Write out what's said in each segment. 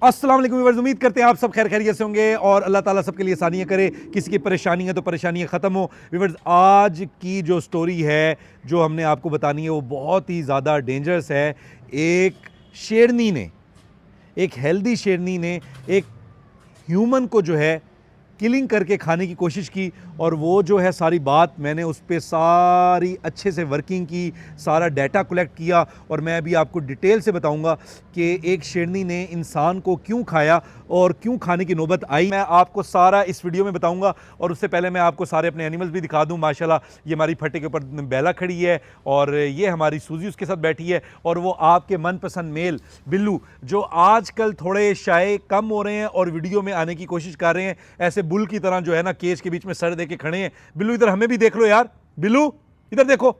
अस्सलाम वालेकुम व्यूअर्स, उम्मीद करते हैं आप सब खैर खैरियत से होंगे और अल्लाह ताला सबके लिए आसानियाँ करे। किसी की परेशानी है तो परेशानियाँ ख़त्म हो। व्यूअर्स, आज की जो स्टोरी है जो हमने आपको बतानी है वो बहुत ही ज़्यादा डेंजरस है। एक शेरनी ने, एक हेल्दी शेरनी ने एक ह्यूमन को जो है किलिंग करके खाने की कोशिश की। और वो जो है सारी बात मैंने उस पर सारी अच्छे से वर्किंग की, सारा डाटा कलेक्ट किया और मैं अभी आपको डिटेल से बताऊंगा कि एक शेरनी ने इंसान को क्यों खाया और क्यों खाने की नौबत आई। मैं आपको सारा इस वीडियो में बताऊंगा। और उससे पहले मैं आपको सारे अपने एनिमल्स भी दिखा दूं। माशाल्लाह ये हमारी फट्टे के ऊपर बेला खड़ी है और ये हमारी सूजी उसके साथ बैठी है और वो आपके मनपसंद मेल बिल्लू जो आजकल थोड़े शाये कम हो रहे हैं और वीडियो में आने की कोशिश कर रहे हैं, ऐसे बुल की तरह जो है ना केज के बीच में सर दे के खड़े हैं। बिल्लू इधर हमें भी देख लो यार, बिल्लू इधर देखो।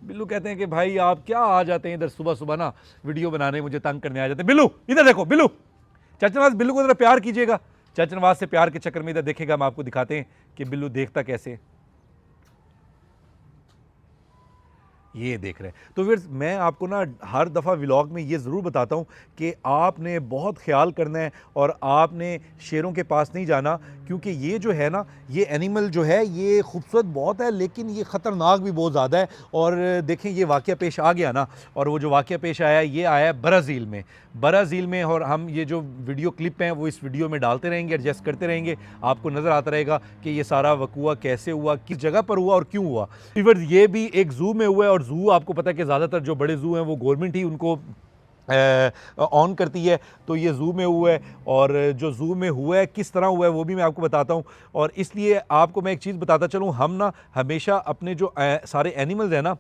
बिल्लू कहते हैं कि भाई आप क्या आ जाते हैं इधर सुबह सुबह ना वीडियो बनाने, मुझे तंग करने आ जाते हैं। बिल्लू इधर देखो, बिल्लू चाचा नवाज बिल्लू को जरा प्यार कीजिएगा। चाचा नवाज से प्यार के चक्कर में इधर देखेगा, हम आपको दिखाते हैं कि बिल्लू देखता कैसे। ये देख रहे हैं। तो फिर मैं आपको ना हर दफ़ा व्लॉग में ये ज़रूर बताता हूँ कि आपने बहुत ख्याल करना है और आपने शेरों के पास नहीं जाना, क्योंकि ये जो है ना ये एनिमल जो है ये खूबसूरत बहुत है लेकिन ये ख़तरनाक भी बहुत ज़्यादा है। और देखें ये वाक़या पेश आ गया ना, और वो जो वाक़या पेश आया ये आया ब्राज़ील में। और हम ये जो वीडियो क्लिप हैं वो इस वीडियो में डालते रहेंगे, एडजस्ट करते रहेंगे, आपको नज़र आता रहेगा कि ये सारा वक़ूआ कैसे हुआ, किस जगह पर हुआ और क्यों हुआ। फिर ये भी एक ज़ू में हुआ है और ज़ू आपको पता है कि ज़्यादातर जो बड़े ज़ू हैं वो गवर्नमेंट ही उनको ऑन करती है। तो ये ज़ू में हुआ है और जो ज़ू में हुआ है किस तरह हुआ है वो भी मैं आपको बताता हूँ। और इसलिए आपको मैं एक चीज़ बताता चलूँ, हम ना हमेशा अपने जो सारे एनिमल्स हैं ना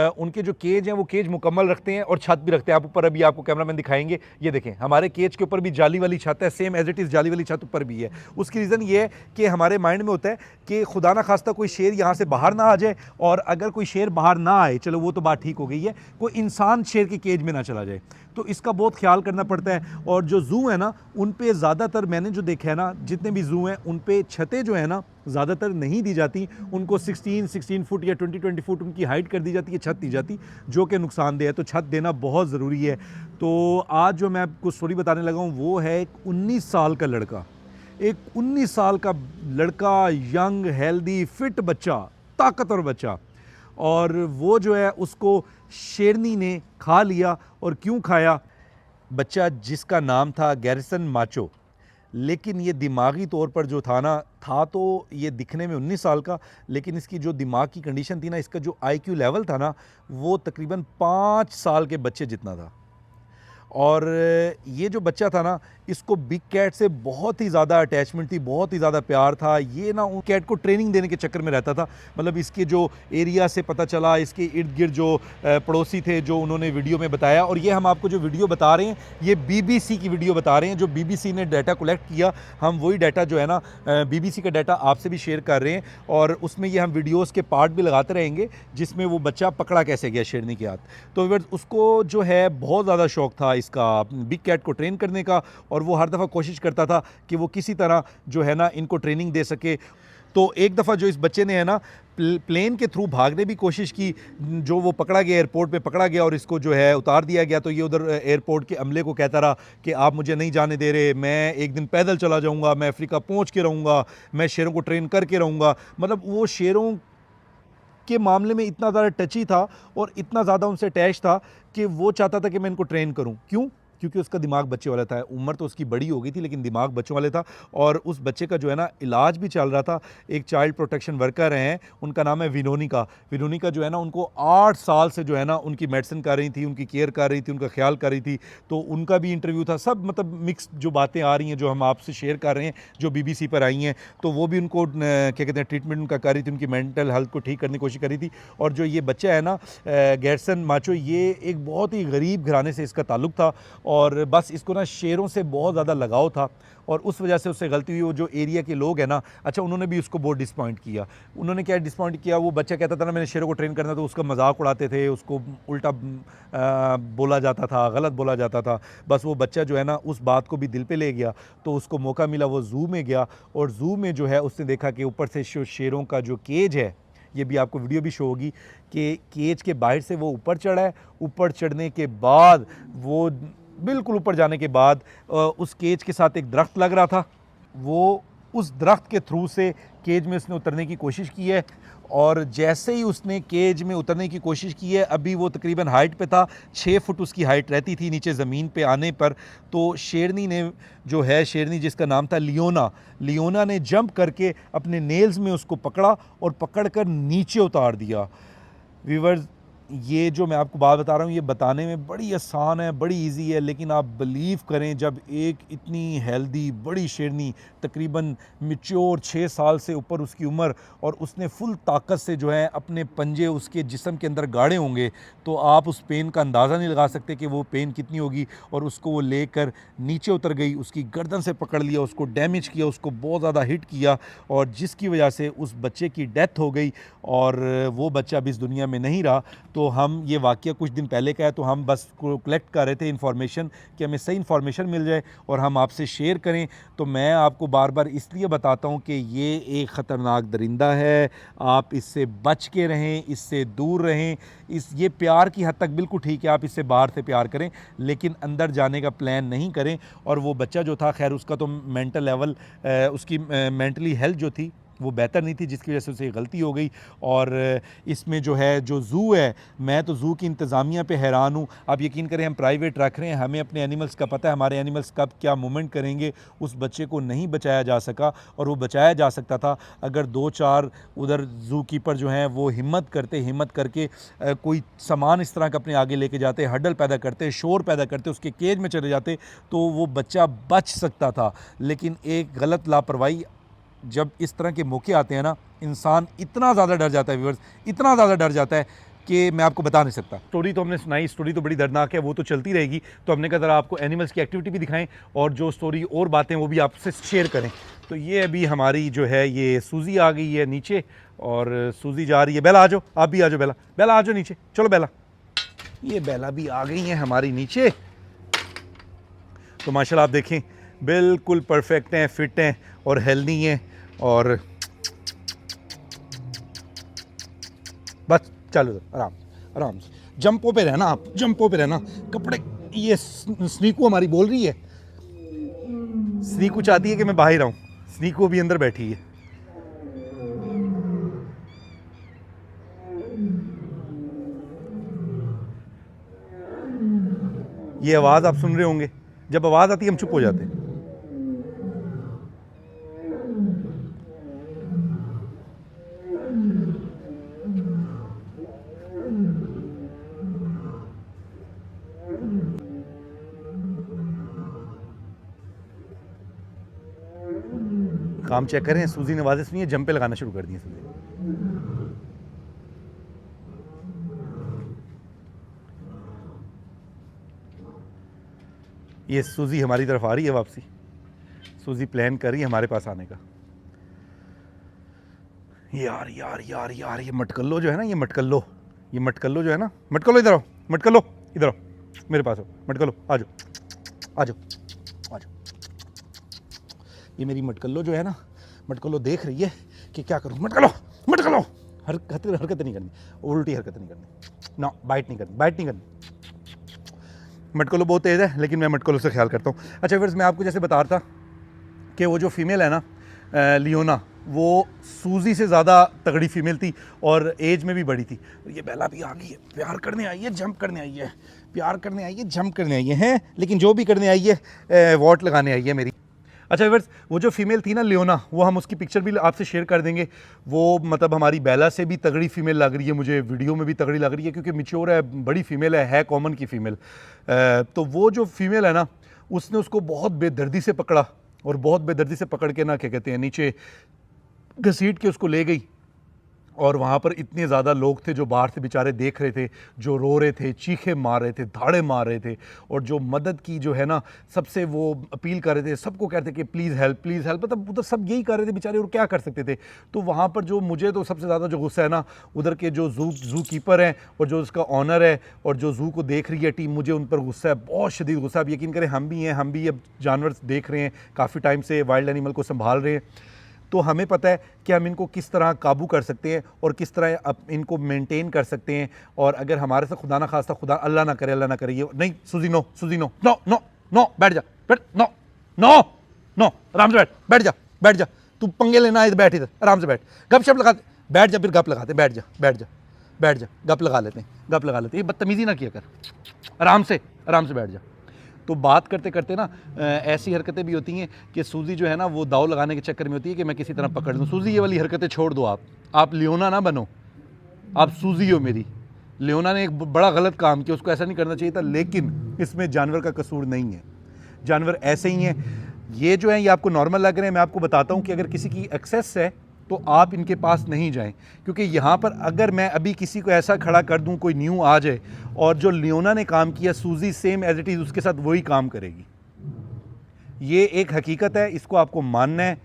उनके जो केज हैं वो केज मुकम्मल रखते हैं और छत भी रखते हैं। आप ऊपर अभी आपको कैमरामैन दिखाएंगे, ये देखें हमारे केज के ऊपर भी जाली वाली छत है, सेम एज इट इज़ जाली वाली छत ऊपर भी है। उसकी रीज़न ये है कि हमारे माइंड में होता है कि खुदा ना खास्ता कोई शेर यहाँ से बाहर ना आ जाए, और अगर कोई शेर बाहर ना आए, चलो वो तो बात ठीक हो गई है, कोई इंसान शेर के केज में ना चला जाए, तो इसका बहुत ख्याल करना पड़ता है। और जो ज़ू है ना उन पे ज़्यादातर मैंने जो देखा है ना, जितने भी ज़ू हैं उन पे छतें जो है ना ज़्यादातर नहीं दी जाती, उनको 16 फुट या 20 फुट उनकी हाइट कर दी जाती है, छत दी जाती, जो कि नुकसानदेह है। तो छत देना बहुत ज़रूरी है। तो आज जो मैं आपको स्टोरी बताने लगा हूँ वो है एक 19 साल का लड़का, एक 19 साल का लड़का, यंग हेल्दी फिट बच्चा, ताकतवर बच्चा, और वो जो है उसको शेरनी ने खा लिया। और क्यों खाया? बच्चा जिसका नाम था गैरिसन माचो, लेकिन ये दिमागी तौर पर जो था ना, था तो ये दिखने में 19 साल का, लेकिन इसकी जो दिमाग की कंडीशन थी ना, इसका जो आईक्यू लेवल था ना वो तकरीबन 5 साल के बच्चे जितना था। और ये जो बच्चा था ना इसको बिग कैट से बहुत ही ज़्यादा अटैचमेंट थी, बहुत ही ज़्यादा प्यार था। ये ना उन कैट को ट्रेनिंग देने के चक्कर में रहता था। मतलब इसके जो एरिया से पता चला, इसके इर्द गिर्द जो पड़ोसी थे जो उन्होंने वीडियो में बताया, और ये हम आपको जो वीडियो बता रहे हैं ये BBC की वीडियो बता रहे हैं, जो BBC ने डाटा कलेक्ट किया, हम वही डाटा जो है ना BBC का डाटा आपसे भी शेयर कर रहे हैं। और उसमें ये हम वीडियोज़ के पार्ट भी लगाते रहेंगे जिसमें वो बच्चा पकड़ा कैसे गया शेरनी के हाथ। तो उसको जो है बहुत ज़्यादा शौक था इसका बिग कैट को ट्रेन करने का, और वो हर दफ़ा कोशिश करता था कि वो किसी तरह जो है ना इनको ट्रेनिंग दे सके। तो एक दफ़ा जो इस बच्चे ने है ना प्लेन के थ्रू भागने भी कोशिश की, जो वो पकड़ा गया, एयरपोर्ट पे पकड़ा गया और इसको जो है उतार दिया गया। तो ये उधर एयरपोर्ट के अमले को कहता रहा कि आप मुझे नहीं जाने दे रहे, मैं एक दिन पैदल चला जाऊंगा, मैं अफ्रीका पहुंच के रहूँगा, मैं शेरों को ट्रेन करके रहूँगा। मतलब वो शेरों के मामले में इतना ज़्यादा टची था और इतना ज़्यादा उनसे अटैच था कि वो चाहता था कि मैं इनको ट्रेन करूं। क्यों? क्योंकि उसका दिमाग बच्चे वाला था। उम्र तो उसकी बड़ी हो गई थी लेकिन दिमाग बच्चों वाले था। और उस बच्चे का जो है ना इलाज भी चल रहा था। एक चाइल्ड प्रोटेक्शन वर्कर हैं, उनका नाम है विनोनिका। विनोनिका जो है ना उनको 8 साल से जो है ना उनकी मेडिसिन कर रही थी, उनकी केयर कर रही थी, उनका ख्याल कर रही थी। तो उनका भी इंटरव्यू था। सब मतलब मिक्स जो बातें आ रही हैं जो हम आपसे शेयर कर रहे हैं, जो BBC पर आई हैं, तो वो भी उनको क्या कहते हैं ट्रीटमेंट उनका कर रही थी, उनकी मेंटल हेल्थ को ठीक करने की कोशिश कर रही थी। और जो ये बच्चा है ना गैरसन माचो, ये एक बहुत ही गरीब घराने से इसका ताल्लुक़ था और बस इसको ना शेरों से बहुत ज़्यादा लगाव था। और उस वजह से उससे गलती हुई। वो जो एरिया के लोग हैं ना, अच्छा उन्होंने भी उसको बहुत डिसपॉइंट किया। उन्होंने क्या डिसपॉइंट किया, वो बच्चा कहता था ना मैंने शेरों को ट्रेन करना, तो उसका मजाक उड़ाते थे, उसको उल्टा बोला जाता था, गलत बोला जाता था। बस वो बच्चा जो है ना उस बात को भी दिल पे ले गया। तो उसको मौका मिला, वो ज़ू में गया और ज़ू में जो है उसने देखा कि ऊपर से शेरों का जो केज है, ये भी आपको वीडियो भी शो होगी कि केज के बाहर से वो ऊपर चढ़ा है। ऊपर चढ़ने के बाद वो बिल्कुल ऊपर जाने के बाद उस केज के साथ एक दरख्त लग रहा था, वो उस दरख्त के थ्रू से केज में उसने उतरने की कोशिश की है। और जैसे ही उसने केज में उतरने की कोशिश की है, अभी वो तकरीबन हाइट पे था, 6 फुट उसकी हाइट रहती थी नीचे ज़मीन पे आने पर। तो शेरनी ने जो है, शेरनी जिसका नाम था लियोना, लियोना ने जंप करके अपने नेल्स में उसको पकड़ा और पकड़ कर नीचे उतार दिया। व्यूवर्स, ये जो मैं आपको बात बता रहा हूँ ये बताने में बड़ी आसान है, बड़ी इजी है, लेकिन आप बिलीव करें जब एक इतनी हेल्दी बड़ी शेरनी, तकरीबन मैच्योर 6 साल से ऊपर उसकी उम्र, और उसने फुल ताकत से जो है अपने पंजे उसके जिस्म के अंदर गाड़े होंगे, तो आप उस पेन का अंदाज़ा नहीं लगा सकते कि वो पेन कितनी होगी। और उसको वो लेकर नीचे उतर गई, उसकी गर्दन से पकड़ लिया, उसको डैमेज किया, उसको बहुत ज़्यादा हिट किया, और जिसकी वजह से उस बच्चे की डेथ हो गई और वो बच्चा अब इस दुनिया में नहीं रहा। तो हम ये वाक़या कुछ दिन पहले का है, तो हम बस कलेक्ट कर रहे थे इन्फॉर्मेशन कि हमें सही इन्फॉर्मेशन मिल जाए और हम आपसे शेयर करें। तो मैं आपको बार बार इसलिए बताता हूँ कि ये एक ख़तरनाक दरिंदा है, आप इससे बच के रहें, इससे दूर रहें। ये प्यार की हद तक बिल्कुल ठीक है, आप इससे बाहर से प्यार करें, लेकिन अंदर जाने का प्लान नहीं करें। और वो बच्चा जो था, खैर उसका तो मेंटल लेवल, उसकी मेंटली हेल्थ जो थी वो बेहतर नहीं थी, जिसकी वजह से उसे गलती हो गई। और इसमें जो है जो ज़ू है, मैं तो ज़ू की इंतज़ामिया पे हैरान हूँ। आप यकीन करें, हम प्राइवेट रख रहे हैं, हमें अपने एनिमल्स का पता है, हमारे एनिमल्स कब क्या मूवमेंट करेंगे। उस बच्चे को नहीं बचाया जा सका, और वो बचाया जा सकता था अगर 2-4 उधर ज़ू कीपर जो हैं वो हिम्मत करके कोई सामान इस तरह का अपने आगे लेके जाते, हडल पैदा करते, शोर पैदा करते, उसके केज में चले जाते, तो वो बच्चा बच सकता था। लेकिन एक गलत लापरवाही, जब इस तरह के मौके आते हैं ना, इंसान इतना ज़्यादा डर जाता है व्यूअर्स, इतना ज़्यादा डर जाता है कि मैं आपको बता नहीं सकता। स्टोरी तो हमने सुनाई, स्टोरी तो बड़ी दर्दनाक है, वो तो चलती रहेगी। तो हमने कहा ज़रा आपको एनिमल्स की एक्टिविटी भी दिखाएं और जो स्टोरी और बातें वो भी आपसे शेयर करें। तो ये अभी हमारी जो है ये सूजी आ गई है नीचे, और सूजी जा रही है। बेला आ जाओ, आप भी आ जाओ, बेला बेला आ जाओ नीचे, चलो बेला। ये बेला भी आ गई है हमारी नीचे। तो माशाल्लाह आप देखें, बिल्कुल परफेक्ट हैं, फिट हैं और हेल्दी हैं। और बस चलो आराम आराम से, जंपों पे रहना, आप जंपों पे रहना। कपड़े, ये स्नीकू हमारी बोल रही है, स्नीकू चाहती है कि मैं बाहर आऊं, स्नीकू भी अंदर बैठी है। ये आवाज़ आप सुन रहे होंगे, जब आवाज़ आती है हम चुप हो जाते हैं। काम चेक करें, सूजी ने आवाज़ें सुनी है, जंपे लगाना शुरू कर दिए सूजी। ये सूजी हमारी तरफ आ रही है वापसी, सूजी प्लान कर रही है हमारे पास आने का। यार यार यार यार, ये मटकल्लो जो है ना, ये मटकल्लो जो है ना, मटकल्लो इधर आओ, मटकल्लो इधर आओ, मेरे पास आओ, मटकल्लो आ जाओ आ जाओ आ जाओ। ये मेरी मटकल्लो जो है ना, मटकल्लो देख रही है कि क्या करूँ। मटकल्लो मटकल्लो, हरकत नहीं करनी, उल्टी हरकत नहीं करनी, ना बाइट नहीं करनी। मटकल्लो बहुत तेज़ है, लेकिन मैं मटकल्लो से ख्याल करता हूँ। अच्छा फिर मैं आपको जैसे बता रहा था कि वो जो फीमेल है ना, लियोना, वो सूजी से ज़्यादा तगड़ी फीमेल थी और एज में भी बड़ी थी। ये बेला भी आ गई है, प्यार करने आई है, जंप करने आई है, प्यार करने आई है, जंप करने आई है, लेकिन जो भी करने आई है वॉट लगाने आई है मेरी। अच्छा व्यूअर्स, वो जो फीमेल थी ना लियोना, वो हम उसकी पिक्चर भी आपसे शेयर कर देंगे। वो मतलब हमारी बेला से भी तगड़ी फीमेल लग रही है, मुझे वीडियो में भी तगड़ी लग रही है, क्योंकि मैच्योर है, बड़ी फीमेल है कॉमन की फ़ीमेल। तो वो जो फीमेल है ना, उसने उसको बहुत बेदर्दी से पकड़ा, और बहुत बेदर्दी से पकड़ के ना, क्या कहते हैं, नीचे घसीट के उसको ले गई। और वहाँ पर इतने ज़्यादा लोग थे जो बाहर से बेचारे देख रहे थे, जो रो रहे थे, चीखे मार रहे थे, धाड़े मार रहे थे, और जो मदद की जो है ना, सबसे वो अपील कर रहे थे, सबको कहते कि प्लीज़ हेल्प, मतलब उधर सब यही कर रहे थे बेचारे, और क्या कर सकते थे। तो वहाँ पर जो मुझे तो सबसे ज़्यादा जो गुस्सा है ना, उधर के जो ज़ू कीपर हैं और जो उसका ऑनर है और जो ज़ू को देख रही है टीम, मुझे उन पर गुस्सा है, बहुत शदीद गुस्सा। आप यकीन करें, हम भी अब जानवर देख रहे हैं, काफ़ी टाइम से वाइल्ड एनिमल को संभाल रहे हैं, तो हमें पता है कि हम इनको किस तरह काबू कर सकते हैं और किस तरह इनको मेंटेन कर सकते हैं। और अगर हमारे से खुदा ना खास्ता, खुदा अल्लाह ना करे, अल्लाह ना करे, ये नहीं सूजी नो, सूजी नो, नो नो नो, बैठ जा, बैठ, नो नो नो, आराम से बैठ, बैठ जा, बैठ जा, तू पंगे लेना है, बैठ इधर आराम से बैठ, गप शप लगाते, बैठ जा, फिर गप लगाते, बैठ जा, बैठ जा, बैठ जा, गप लगा लेते हैं, गप लगा लेते हैं, ये बदतमीजी ना किया कर, आराम से बैठ जा। तो बात करते करते ना ऐसी हरकतें भी होती हैं कि सूजी जो है ना वो दाव लगाने के चक्कर में होती है कि मैं किसी तरह पकड़ लूँ। सूजी ये वाली हरकतें छोड़ दो, आप लियोना ना बनो, आप सूजी हो मेरी। लियोना ने एक बड़ा गलत काम किया, उसको ऐसा नहीं करना चाहिए था, लेकिन इसमें जानवर का कसूर नहीं है, जानवर ऐसे ही हैं। ये जो है ये आपको नॉर्मल लग रहे हैं, मैं आपको बताता हूँ कि अगर किसी की एक्सेस है तो आप इनके पास नहीं जाएं, क्योंकि यहाँ पर अगर मैं अभी किसी को ऐसा खड़ा कर दूँ, कोई न्यू आ जाए और जो लियोना ने काम किया सूजी सेम एज इट इज़ उसके साथ वही काम करेगी। ये एक हकीकत है, इसको आपको मानना है,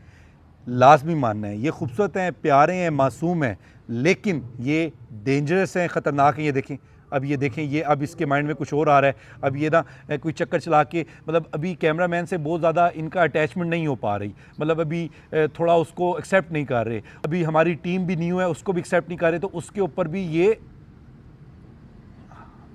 लाजमी मानना है। ये खूबसूरत हैं, प्यारे हैं, मासूम हैं, लेकिन ये डेंजरस हैं, ख़तरनाक हैं। ये देखें, अब ये देखें, ये अब इसके माइंड में कुछ और आ रहा है। अब ये ना कोई चक्कर चला के, मतलब अभी कैमरामैन से बहुत ज़्यादा इनका अटैचमेंट नहीं हो पा रही, मतलब अभी थोड़ा उसको एक्सेप्ट नहीं कर रहे। अभी हमारी टीम भी न्यू है, उसको भी एक्सेप्ट नहीं कर रहे, तो उसके ऊपर भी ये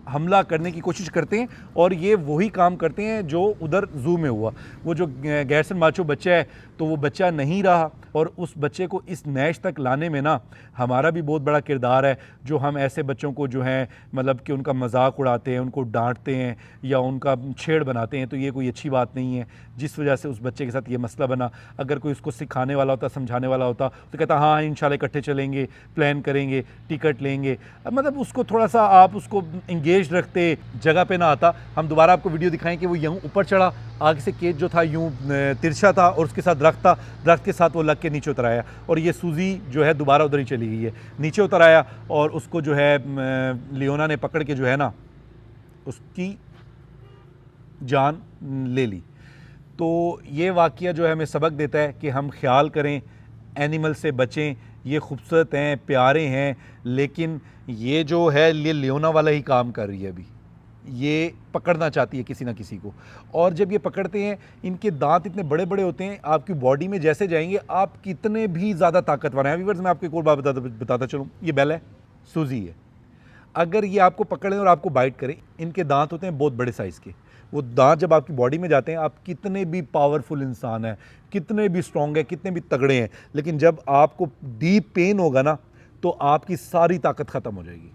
हमला करने की कोशिश करते हैं। और ये वही काम करते हैं जो उधर जू में हुआ। वो जो गैरसन माचो बच्चा है, तो वो बच्चा नहीं रहा, और उस बच्चे को इस नैश तक लाने में ना हमारा भी बहुत बड़ा किरदार है। जो हम ऐसे बच्चों को जो है मतलब कि उनका मजाक उड़ाते हैं, उनको डांटते हैं या उनका छेड़ बनाते हैं, तो ये कोई अच्छी बात नहीं है। जिस वजह से उस बच्चे के साथ ये मसला बना, अगर कोई उसको सिखाने वाला होता, समझाने वाला होता, तो कहता हाँ इंशाल्लाह इकट्ठे चलेंगे, प्लान करेंगे, टिकट लेंगे, मतलब उसको थोड़ा सा आप उसको इंगेज रखते, जगह पे ना आता। हम दोबारा आपको वीडियो दिखाएं कि वो यूँ ऊपर चढ़ा, आगे से केज जो था यूँ तिरछा था और उसके साथ दरख्त था, दरख्त के साथ वो लग के नीचे उतर आया, और ये सूजी जो है दोबारा उधर ही चली गई है, नीचे उतर आया और उसको जो है लियोना ने पकड़ के जो है ना उसकी जान ले ली। तो ये वाक़या जो है हमें सबक देता है कि हम ख्याल करें, एनिमल से बचें। ये खूबसूरत हैं, प्यारे हैं, लेकिन ये जो है ये लियोना वाला ही काम कर रही है। अभी ये पकड़ना चाहती है किसी ना किसी को, और जब ये पकड़ते हैं इनके दांत इतने बड़े बड़े होते हैं, आपकी बॉडी में जैसे जाएंगे आप कितने भी ज़्यादा ताकतवर हैं। व्यूअर्स मैं आपको एक और बात बताता चलूँ, ये बेल है, सूजी है, अगर ये आपको पकड़ें और आपको बाइट करें, इनके दांत होते हैं बहुत बड़े साइज़ के। वो दांत जब आपकी बॉडी में जाते हैं, आप कितने भी पावरफुल इंसान हैं, कितने भी स्ट्रॉन्ग हैं, कितने भी तगड़े हैं, लेकिन जब आपको डीप पेन होगा ना, तो आपकी सारी ताकत ख़त्म हो जाएगी।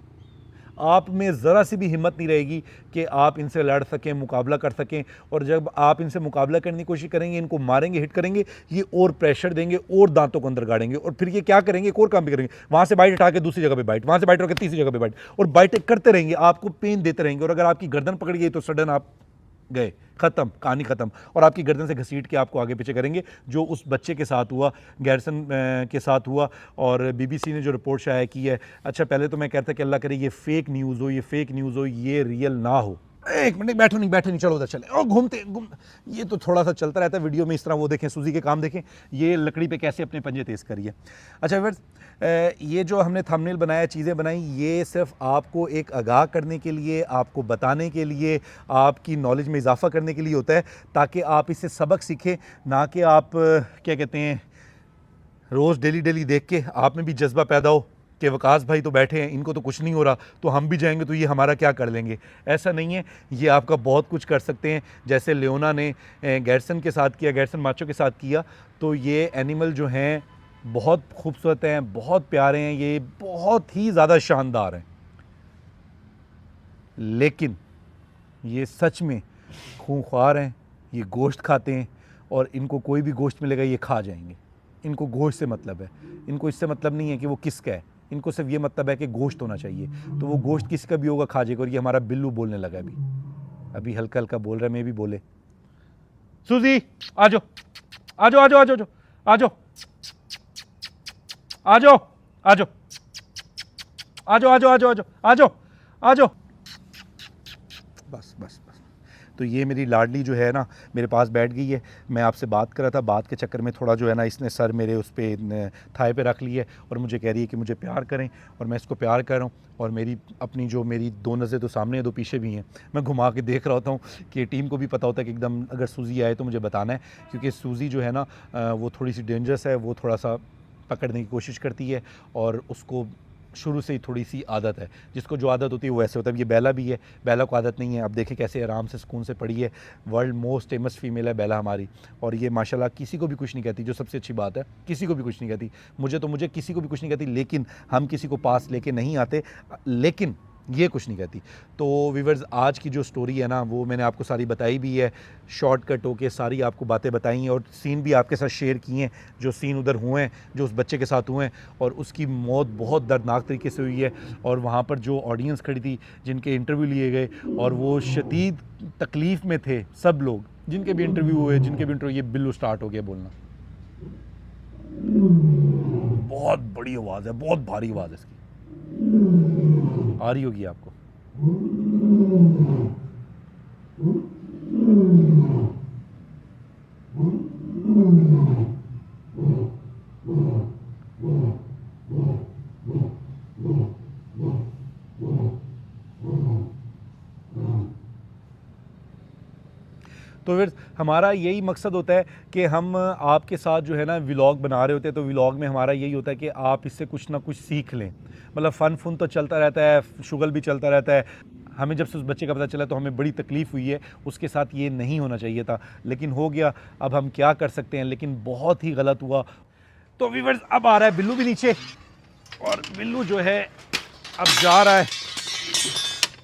आप में ज़रा सी भी हिम्मत नहीं रहेगी कि आप इनसे लड़ सकें, मुकाबला कर सकें। और जब आप इनसे मुकाबला करने की कोशिश करेंगे, इनको मारेंगे, हिट करेंगे, ये और प्रेशर देंगे और दांतों को अंदर गाड़ेंगे, और फिर ये क्या करेंगे, एक और काम भी करेंगे, वहाँ से बाइट उठा के दूसरी जगह पे बाइट, वहाँ से बाइट उठा के तीसरी जगह पे बाइट, और बाइटें करते रहेंगे, आपको पेन देते रहेंगे। और अगर आपकी गर्दन पकड़ गई तो सडन आप गए, ख़त्म, कहानी ख़त्म। और आपकी गर्दन से घसीट के आपको आगे पीछे करेंगे, जो उस बच्चे के साथ हुआ, गैरसन के साथ हुआ। और बीबीसी ने जो रिपोर्ट शाया की है, अच्छा पहले तो मैं कहता कि अल्लाह करे ये फेक न्यूज़ हो, ये फेक न्यूज़ हो, ये रियल ना हो। एक मिनट, बैठो नहीं, चलो उधर चले, और घूमते ये तो थोड़ा सा चलता रहता है वीडियो में इस तरह। वो देखें सूजी के काम देखें, ये लकड़ी पे कैसे अपने पंजे तेज़ करिए। अच्छा व्यूअर्स, ये जो हमने थंबनेल बनाया, चीज़ें बनाई, ये सिर्फ आपको एक आगाह करने के लिए, आपको बताने के लिए, आपकी नॉलेज में इजाफा करने के लिए होता है, ताकि आप इससे सबक सीखें, ना कि आप क्या कहते हैं रोज़ डेली देख के आप में भी जज्बा पैदा हो कि वकास भाई तो बैठे हैं, इनको तो कुछ नहीं हो रहा, तो हम भी जाएंगे तो ये हमारा क्या कर लेंगे। ऐसा नहीं है, ये आपका बहुत कुछ कर सकते हैं। जैसे लियोना ने गैरसन के साथ किया, गैरसन माचो के साथ किया, तो ये एनिमल जो हैं बहुत खूबसूरत हैं, बहुत प्यारे हैं, ये बहुत ही ज़्यादा शानदार हैं, लेकिन ये सच में खूंखार हैं, ये गोश्त खाते हैं, और इनको कोई भी गोश्त मिलेगा ये खा जाएंगे। इनको गोश्त से मतलब है, इनको इससे मतलब नहीं है कि वो किसका है, इनको सिर्फ ये मतलब है कि गोश्त होना चाहिए। तो वो गोश्त किसका भी होगा खा जाएगा। और ये हमारा बिल्लू बोलने लगा, अभी हल्का हल्का बोल रहा है, मैं भी बोले सूजी आ जाओ, आ जाओ, आ जाओ, आ जाओ, आ जाओ, आ जाओ, आ जाओ, आ जाओ, आ जाओ, आ जाओ, आ जाओ, आ जाओ, आ जाओ, बस बस बस तो ये मेरी लाडली जो है ना मेरे पास बैठ गई है। मैं आपसे बात कर रहा था, बात के चक्कर में थोड़ा जो है ना इसने सर मेरे उस पर थाई पे रख लिया और मुझे कह रही है कि मुझे प्यार करें, और मैं इसको प्यार कर रहा हूँ। और मेरी अपनी जो मेरी 2 नज़रें तो सामने हैं, 2 पीछे भी हैं। मैं घुमा के देख रहा होता हूँ कि टीम को भी पता होता है कि एकदम अगर सूजी आए तो मुझे बताना है, क्योंकि सूजी जो है ना वो थोड़ी सी डेंजरस है, वो थोड़ा सा पकड़ने की कोशिश करती है और उसको शुरू से ही थोड़ी सी आदत है। जिसको जो आदत होती है वो ऐसे होता है। ये बेला भी है, बेला को आदत नहीं है। अब देखें कैसे आराम से सुकून से पड़ी है। वर्ल्ड मोस्ट फेमस फीमेल है बेला हमारी, और ये माशाल्लाह किसी को भी कुछ नहीं कहती, जो सबसे अच्छी बात है, किसी को भी कुछ नहीं कहती। मुझे किसी को भी कुछ नहीं कहती, लेकिन हम किसी को पास लेके नहीं आते, लेकिन ये कुछ नहीं कहती। तो व्यूअर्स, आज की जो स्टोरी है ना वो मैंने आपको सारी बताई भी है, शॉर्टकट होके सारी आपको बातें बताई हैं और सीन भी आपके साथ शेयर किए हैं, जो सीन उधर हुए हैं, जो उस बच्चे के साथ हुए हैं। और उसकी मौत बहुत दर्दनाक तरीके से हुई है, और वहाँ पर जो ऑडियंस खड़ी थी, जिनके इंटरव्यू लिए गए, और वो शदीद तकलीफ़ में थे सब लोग, जिनके भी इंटरव्यू हुए, जिनके भी इंटरव्यू। ये बिल्लू स्टार्ट हो गया बोलना। बहुत बड़ी आवाज़ है, बहुत भारी आवाज़ है इसकी, आ रही होगी आपको। तो फिर हमारा यही मकसद होता है कि हम आपके साथ जो है ना व्लॉग बना रहे होते हैं, तो व्लॉग में हमारा यही होता है कि आप इससे कुछ ना कुछ सीख लें। मतलब फ़न तो चलता रहता है, शुगल भी चलता रहता है। हमें जब से उस बच्चे का पता चला तो हमें बड़ी तकलीफ़ हुई है, उसके साथ ये नहीं होना चाहिए था, लेकिन हो गया। अब हम क्या कर सकते हैं, लेकिन बहुत ही गलत हुआ। तो व्यूअर्स, अब आ रहा है बिल्लू भी नीचे, और बिल्लू जो है अब जा रहा है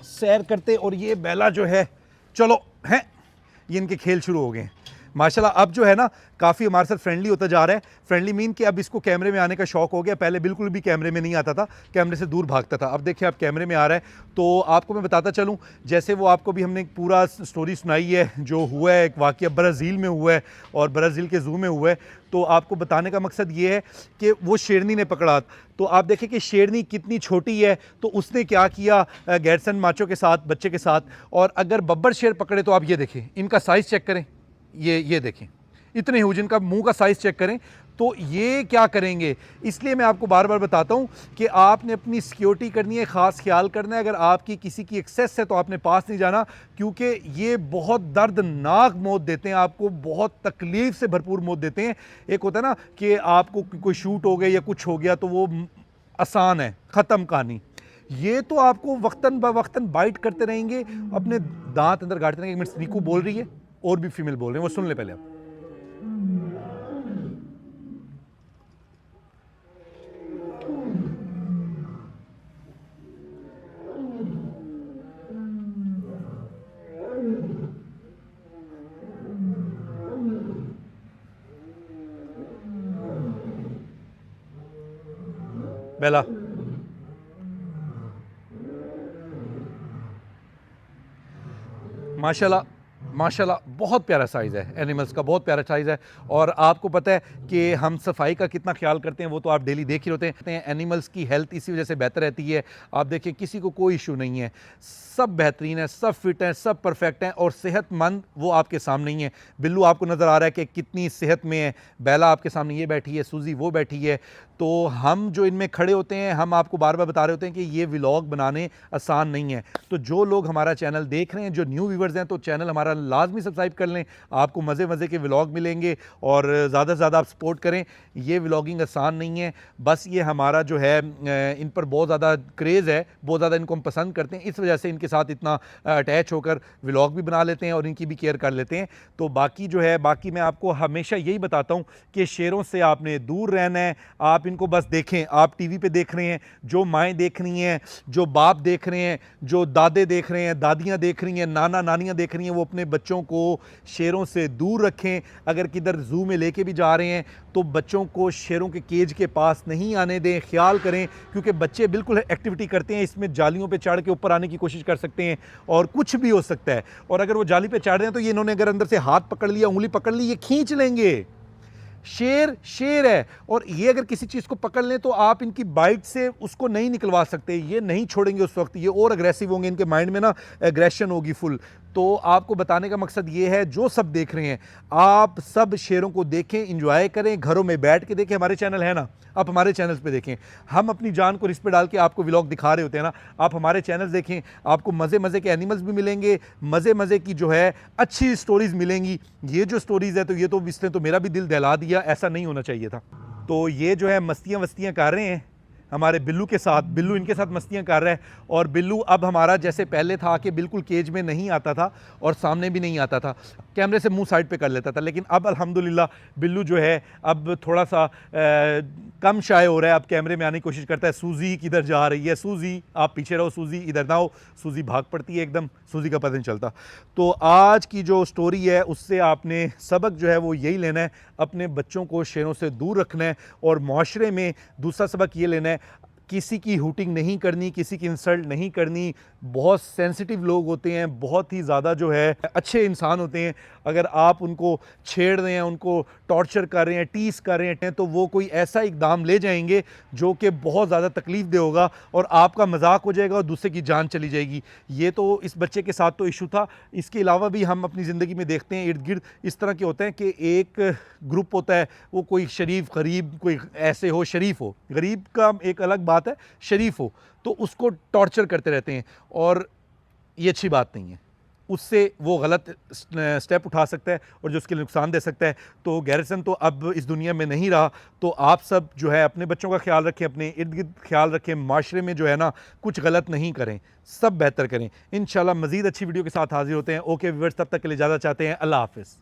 सैर करते, और ये बेला जो है, चलो हैं, ये इनके खेल शुरू हो गए हैं माशाल्लाह। अब जो है ना काफ़ी हमारे साथ फ्रेंडली होता जा रहा है। फ्रेंडली मीन कि अब इसको कैमरे में आने का शौक हो गया। पहले बिल्कुल भी कैमरे में नहीं आता था, कैमरे से दूर भागता था। अब देखिए अब कैमरे में आ रहा है। तो आपको मैं बताता चलूं, जैसे वो आपको भी हमने पूरा स्टोरी सुनाई है, जो हुआ है एक वाक़या ब्राज़ील में हुआ है, और ब्राज़ील के ज़ू में हुआ है। तो आपको बताने का मकसद ये है कि वो शेरनी ने पकड़ा। तो आप देखें कि शेरनी कितनी छोटी है, तो उसने क्या किया गैरसन माचो के साथ, बच्चे के साथ। और अगर बब्बर शेर पकड़े तो आप ये देखें, इनका साइज़ चेक करें, ये देखें, इतने ह्यूज, इनका मुंह का साइज़ चेक करें। तो ये क्या करेंगे, इसलिए मैं आपको बार बार बताता हूं कि आपने अपनी सिक्योरिटी करनी है, ख़ास ख्याल करना है। अगर आपकी किसी की एक्सेस है तो आपने पास नहीं जाना, क्योंकि ये बहुत दर्दनाक मौत देते हैं आपको, बहुत तकलीफ़ से भरपूर मौत देते हैं। एक होता है ना कि आपको कोई शूट हो गया या कुछ हो गया तो वो आसान है, ख़त्म कहानी। ये तो आपको वक्तन ब वक्तन बाइट करते रहेंगे, अपने दांत अंदर गाड़ते रहेंगे। एक मिनट, नीकू बोल रही है और भी फीमेल बोल रहे हैं, वो सुन ले पहले आप। बेला, माशाल्लाह माशाल्लाह बहुत प्यारा साइज़ है, एनिमल्स का बहुत प्यारा साइज़ है। और आपको पता है कि हम सफाई का कितना ख्याल करते हैं, वो तो आप डेली देख ही होते हैं। एनिमल्स की हेल्थ इसी वजह से बेहतर रहती है। आप देखिए किसी को कोई इशू नहीं है, सब बेहतरीन है, सब फिट हैं, सब परफेक्ट हैं, और सेहतमंद वो आपके सामने ही है। बिल्लू आपको नज़र आ रहा है कि कितनी सेहत में है, बेला आपके सामने ये बैठी है, सूजी वो बैठी है। तो हम जो इनमें खड़े होते हैं, हम आपको बार बार बता रहे होते हैं कि ये व्लॉग बनाने आसान नहीं है। तो जो लोग हमारा चैनल देख रहे हैं, जो न्यू व्यूवर्स हैं, तो चैनल हमारा लाजमी सब्सक्राइब कर लें, आपको मज़े मज़े के व्लॉग मिलेंगे, और ज़्यादा से ज़्यादा आप सपोर्ट करें। ये व्लॉगिंग आसान नहीं है, बस ये हमारा जो है इन पर बहुत ज़्यादा क्रेज़ है, बहुत ज़्यादा इनको हम पसंद करते हैं, इस वजह से इनके साथ इतना अटैच होकर व्लॉग भी बना लेते हैं और इनकी भी केयर कर लेते हैं। तो बाकी जो है, बाकी मैं आपको हमेशा यही बताता हूँ कि शेरों से आपने दूर रहना है। आप इनको बस देखें, आप टीवी पे देख रहे हैं, जो माएँ देख रही हैं, जो बाप देख रहे हैं, जो दादे देख रहे हैं, दादियाँ देख रही हैं, नाना नानियाँ देख रही हैं, वो अपने बच्चों को शेरों से दूर रखें। अगर किधर ज़ू में लेके भी जा रहे हैं तो बच्चों को शेरों के केज के पास नहीं आने दें, ख्याल करें, क्योंकि बच्चे बिल्कुल एक्टिविटी करते हैं, इसमें जालियों पे चढ़ के ऊपर आने की कोशिश कर सकते हैं और कुछ भी हो सकता है। और अगर वो जाली पे चढ़ रहे हैं तो ये इन्होंने अगर अंदर से हाथ पकड़ लिया, उंगली पकड़ ली, ये खींच लेंगे। शेर शेर है, और ये अगर किसी चीज़ को पकड़ लें तो आप इनकी बाइट से उसको नहीं निकलवा सकते, ये नहीं छोड़ेंगे उस वक्त, ये और अग्रेसिव होंगे, इनके माइंड में ना एग्रेशन होगी फुल। तो आपको बताने का मकसद ये है, जो सब देख रहे हैं आप सब शेरों को देखें, इंजॉय करें, घरों में बैठ के देखें। हमारे चैनल है ना, आप हमारे चैनल्स पे देखें। हम अपनी जान को रिस्क पे डाल के आपको व्लॉग दिखा रहे होते हैं ना, आप हमारे चैनल्स देखें, आपको मज़े मज़े के एनिमल्स भी मिलेंगे, मज़े मज़े की जो है अच्छी स्टोरीज़ मिलेंगी। ये जो स्टोरीज़ है तो ये तो इसने तो मेरा भी दिल दहला दिया, ऐसा नहीं होना चाहिए था। तो ये जो है मस्तियाँ वस्तियाँ कर रहे हैं हमारे बिल्लू के साथ, बिल्लू इनके साथ मस्तियाँ कर रहा है। और बिल्लू अब हमारा जैसे पहले था कि बिल्कुल केज में नहीं आता था और सामने भी नहीं आता था, कैमरे से मुंह साइड पे कर लेता था, लेकिन अब अल्हम्दुलिल्लाह बिल्लू जो है अब थोड़ा सा कम शाय हो रहा है, अब कैमरे में आने की कोशिश करता है। सूजी किधर जा रही है, सूजी आप पीछे रहो, सूजी इधर ना हो, सूजी भाग पड़ती है एकदम, सूजी का पता नहीं चलता। तो आज की जो स्टोरी है उससे आपने सबक जो है वो यही लेना है, अपने बच्चों को शेरों से दूर रखना है। और माशरे में दूसरा सबक ये लेना है, किसी की हुटिंग नहीं करनी, किसी की इंसल्ट नहीं करनी। बहुत सेंसिटिव लोग होते हैं, बहुत ही ज़्यादा जो है अच्छे इंसान होते हैं, अगर आप उनको छेड़ रहे हैं, उनको टॉर्चर कर रहे हैं, टीस कर रहे हैं, तो वो कोई ऐसा इकदाम ले जाएंगे जो कि बहुत ज़्यादा तकलीफ दे होगा और आपका मजाक हो जाएगा और दूसरे की जान चली जाएगी। ये तो इस बच्चे के साथ तो इशू था। इसके अलावा भी हम अपनी ज़िंदगी में देखते हैं इर्द गिर्द इस तरह के होते हैं कि एक ग्रुप होता है, वो कोई शरीफ गरीब, कोई ऐसे हो शरीफ हो, गरीब का एक अलग बात है, शरीफ हो तो उसको टॉर्चर करते रहते हैं और ये अच्छी बात नहीं है। उससे वो गलत स्टेप उठा सकता है और जो उसके लिए नुकसान दे सकता है। तो गैरिसन तो अब इस दुनिया में नहीं रहा। तो आप सब जो है अपने बच्चों का ख्याल रखें, अपने इर्द गिर्द ख्याल रखें, माशरे में जो है ना कुछ गलत नहीं करें, सब बेहतर करें। इंशाल्लाह मज़ीद अच्छी वीडियो के साथ हाजिर होते हैं। ओके व्यूअर्स, तब तक के लिए इजाज़त चाहते हैं। अल्लाह हाफ़िज़।